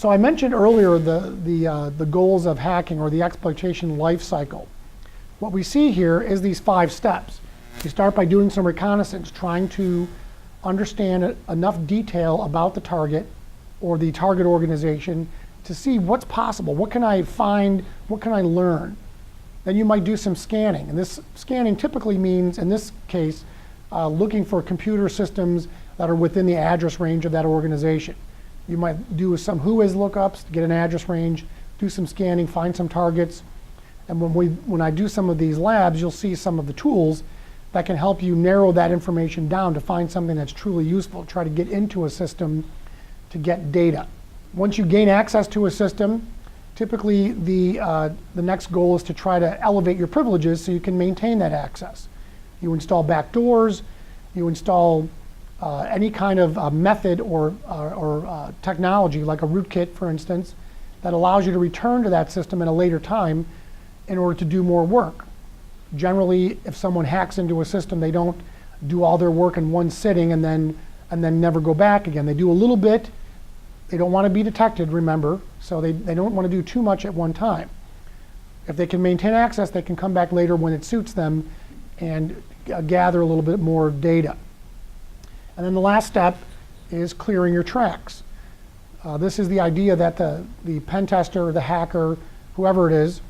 So I mentioned earlier the goals of hacking, or the exploitation life cycle. What we see here is these 5 steps. You start by doing some reconnaissance, trying to understand enough detail about the target or the target organization to see what's possible. What can I find? What can I learn? Then you might do some scanning. And this scanning typically means, in this case, looking for computer systems that are within the address range of that organization. You might do some who-is lookups to get an address range, do some scanning, find some targets. And when I do some of these labs, you'll see some of the tools that can help you narrow that information down to find something that's truly useful. Try to get into a system to get data. Once you gain access to a system, typically the next goal is to try to elevate your privileges so you can maintain that access. You install backdoors, you install any kind of method or technology, like a rootkit, for instance, that allows you to return to that system at a later time in order to do more work. Generally, if someone hacks into a system, they don't do all their work in one sitting and then never go back again. They do a little bit. They don't want to be detected, remember, so they don't want to do too much at one time. If they can maintain access, they can come back later when it suits them and gather a little bit more data. And then the last step is clearing your tracks. This is the idea that the pen tester, the hacker, whoever it is,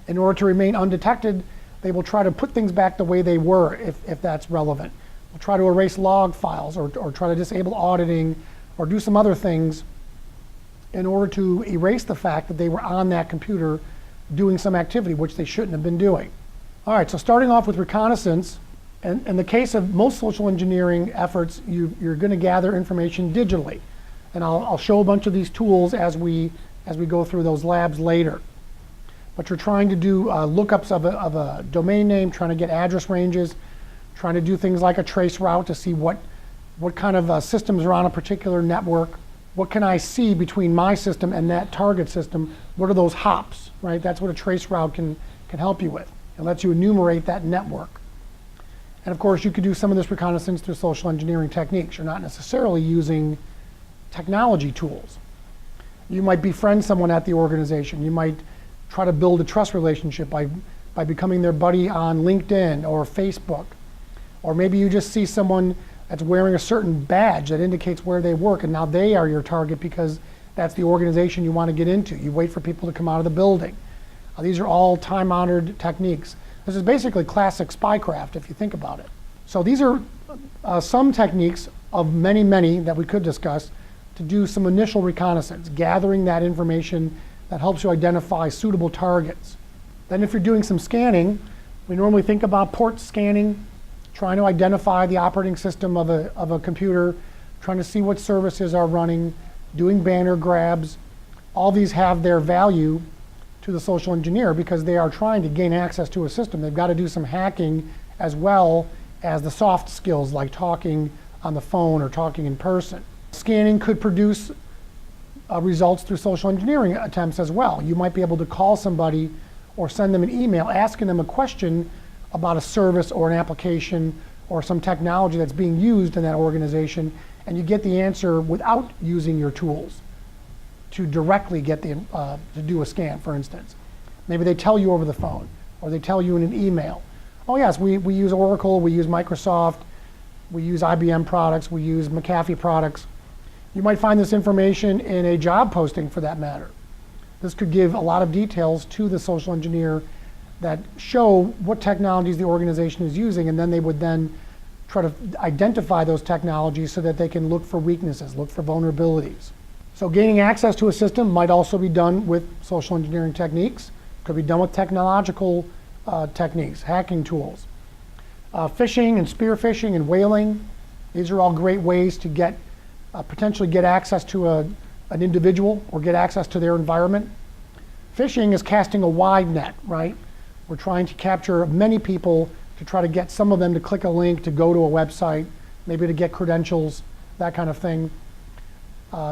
in order to remain undetected, they will try to put things back the way they were, if that's relevant. They'll try to erase log files or try to disable auditing or do some other things in order to erase the fact that they were on that computer doing some activity which they shouldn't have been doing. All right, so starting off with reconnaissance, and in the case of most social engineering efforts, you're going to gather information digitally. And I'll show a bunch of these tools as we go through those labs later. But you're trying to do lookups of a domain name, trying to get address ranges, trying to do things like a trace route to see what kind of systems are on a particular network. What can I see between my system and that target system? What are those hops, right? That's what a trace route can help you with. It lets you enumerate that network. And of course, you could do some of this reconnaissance through social engineering techniques. You're not necessarily using technology tools. You might befriend someone at the organization. You might try to build a trust relationship by becoming their buddy on LinkedIn or Facebook. Or maybe you just see someone that's wearing a certain badge that indicates where they work, and now they are your target because that's the organization you want to get into. You wait for people to come out of the building. These are all time-honored techniques. This is basically classic spycraft, if you think about it. So these are some techniques of many, many that we could discuss to do some initial reconnaissance, gathering that information that helps you identify suitable targets. Then if you're doing some scanning, we normally think about port scanning, trying to identify the operating system of a computer, trying to see what services are running, doing banner grabs. All these have their value to the social engineer because they are trying to gain access to a system. They've got to do some hacking as well as the soft skills like talking on the phone or talking in person. Scanning could produce results through social engineering attempts as well. You might be able to call somebody or send them an email asking them a question about a service or an application or some technology that's being used in that organization, and you get the answer without using your tools to directly get to do a scan, for instance. Maybe they tell you over the phone, or they tell you in an email. Oh yes, we use Oracle, we use Microsoft, we use IBM products, we use McAfee products. You might find this information in a job posting, for that matter. This could give a lot of details to the social engineer that show what technologies the organization is using, and then they would then try to identify those technologies so that they can look for weaknesses, look for vulnerabilities. So gaining access to a system might also be done with social engineering techniques. Could be done with technological techniques, hacking tools. Phishing and spear phishing and whaling, these are all great ways to potentially get access to an individual or get access to their environment. Phishing is casting a wide net, right? We're trying to capture many people to try to get some of them to click a link to go to a website, maybe to get credentials, that kind of thing.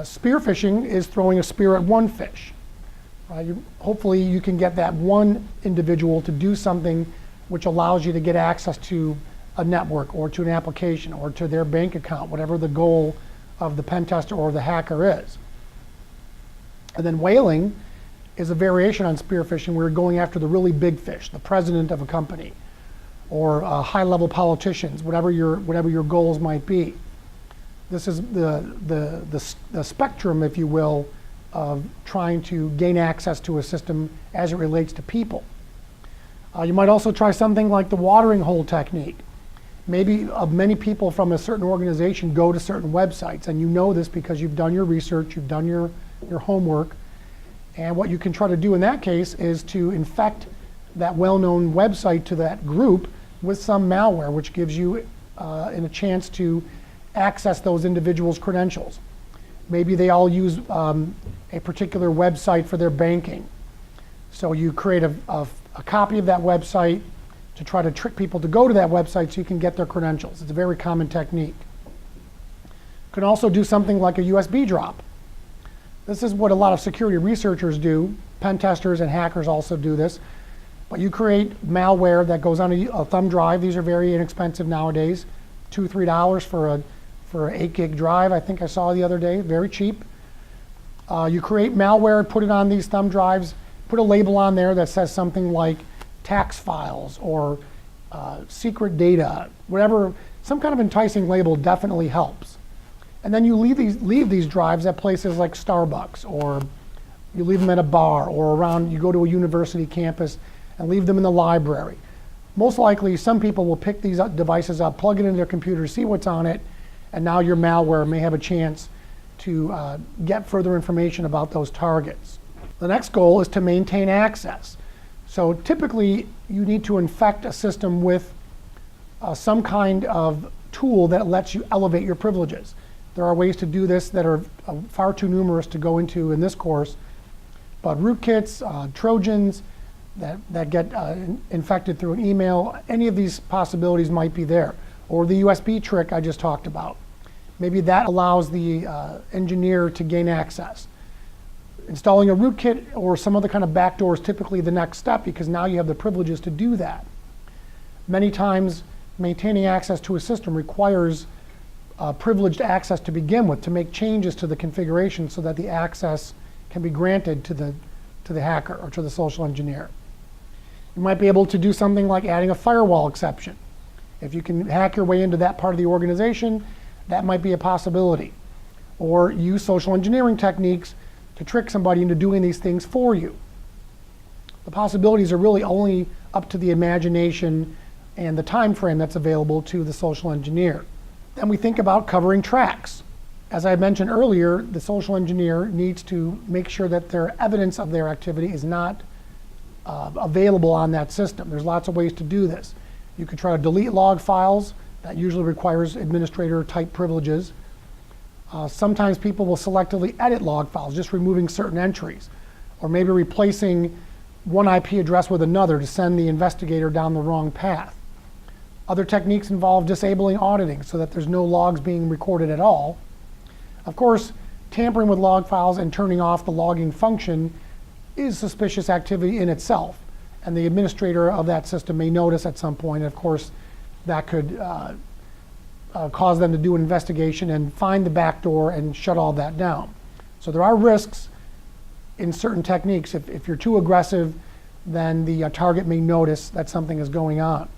Spear phishing is throwing a spear at one fish. Hopefully you can get that one individual to do something which allows you to get access to a network or to an application or to their bank account, whatever the goal of the pen tester or the hacker is. And then whaling is a variation on spearfishing where you're going after the really big fish, the president of a company, or high-level politicians, whatever your goals might be. This is the spectrum, if you will, of trying to gain access to a system as it relates to people. You might also try something like the watering hole technique. Maybe many people from a certain organization go to certain websites, and you know this because you've done your research, you've done your homework, and what you can try to do in that case is to infect that well-known website to that group with some malware, which gives you a chance to access those individuals' credentials. Maybe they all use a particular website for their banking. So you create a copy of that website to try to trick people to go to that website so you can get their credentials. It's a very common technique. You can also do something like a USB drop. This is what a lot of security researchers do. Pen testers and hackers also do this. But you create malware that goes on a thumb drive. These are very inexpensive nowadays. $2, $3 for an 8 gig drive, I think I saw the other day, very cheap. You create malware, put it on these thumb drives, put a label on there that says something like tax files or secret data, whatever, some kind of enticing label definitely helps. And then you leave these drives at places like Starbucks, or you leave them at a bar, or around, you go to a university campus and leave them in the library. Most likely, some people will pick these devices up, plug it into their computer, see what's on it, and now your malware may have a chance to get further information about those targets. The next goal is to maintain access. So typically, you need to infect a system with some kind of tool that lets you elevate your privileges. There are ways to do this that are far too numerous to go into in this course, but rootkits, Trojans that get infected through an email, any of these possibilities might be there. Or the USB trick I just talked about. Maybe that allows the engineer to gain access. Installing a rootkit or some other kind of backdoor is typically the next step because now you have the privileges to do that. Many times, maintaining access to a system requires privileged access to begin with, to make changes to the configuration so that the access can be granted to the hacker or to the social engineer. You might be able to do something like adding a firewall exception. If you can hack your way into that part of the organization, that might be a possibility. Or use social engineering techniques to trick somebody into doing these things for you. The possibilities are really only up to the imagination and the time frame that's available to the social engineer. Then we think about covering tracks. As I mentioned earlier, the social engineer needs to make sure that their evidence of their activity is not available on that system. There's lots of ways to do this. You could try to delete log files. That usually requires administrator-type privileges. Sometimes people will selectively edit log files, just removing certain entries, or maybe replacing one IP address with another to send the investigator down the wrong path. Other techniques involve disabling auditing so that there's no logs being recorded at all. Of course, tampering with log files and turning off the logging function is suspicious activity in itself, and the administrator of that system may notice at some point, and of course, that could cause them to do an investigation and find the back door and shut all that down. So there are risks in certain techniques. If you're too aggressive, then the target may notice that something is going on.